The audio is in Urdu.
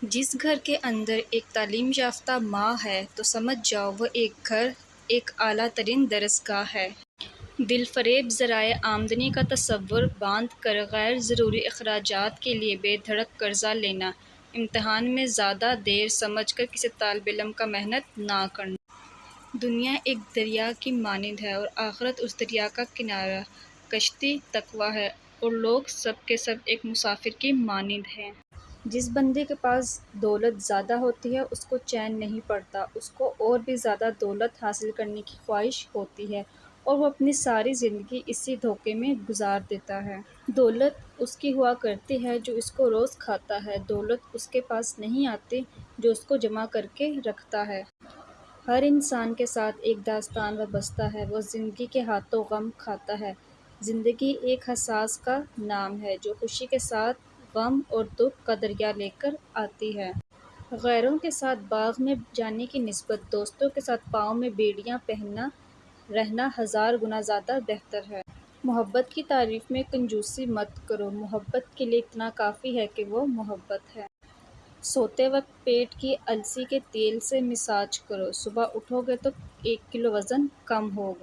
جس گھر کے اندر ایک تعلیم یافتہ ماں ہے تو سمجھ جاؤ وہ ایک گھر ایک اعلیٰ ترین درسگاہ ہے۔ دل فریب ذرائع آمدنی کا تصور باندھ کر غیر ضروری اخراجات کے لیے بے دھڑک قرضہ لینا، امتحان میں زیادہ دیر سمجھ کر کسی طالب علم کا محنت نہ کرنا۔ دنیا ایک دریا کی مانند ہے اور آخرت اس دریا کا کنارہ، کشتی تقویٰ ہے، اور لوگ سب کے سب ایک مسافر کی مانند ہیں۔ جس بندے کے پاس دولت زیادہ ہوتی ہے اس کو چین نہیں پڑتا، اس کو اور بھی زیادہ دولت حاصل کرنے کی خواہش ہوتی ہے اور وہ اپنی ساری زندگی اسی دھوکے میں گزار دیتا ہے۔ دولت اس کی ہوا کرتی ہے جو اس کو روز کھاتا ہے، دولت اس کے پاس نہیں آتی جو اس کو جمع کر کے رکھتا ہے۔ ہر انسان کے ساتھ ایک داستان وابستہ ہے، وہ زندگی کے ہاتھوں غم کھاتا ہے۔ زندگی ایک حساس کا نام ہے جو خوشی کے ساتھ غم اور دکھ کا دریا لے کر آتی ہے۔ غیروں کے ساتھ باغ میں جانے کی نسبت دوستوں کے ساتھ پاؤں میں بیڑیاں پہنا رہنا ہزار گنا زیادہ بہتر ہے۔ محبت کی تعریف میں کنجوسی مت کرو، محبت کے لیے اتنا کافی ہے کہ وہ محبت ہے۔ سوتے وقت پیٹ کی السی کے تیل سے مساج کرو، صبح اٹھو گے تو 1 کلو وزن کم ہوگا۔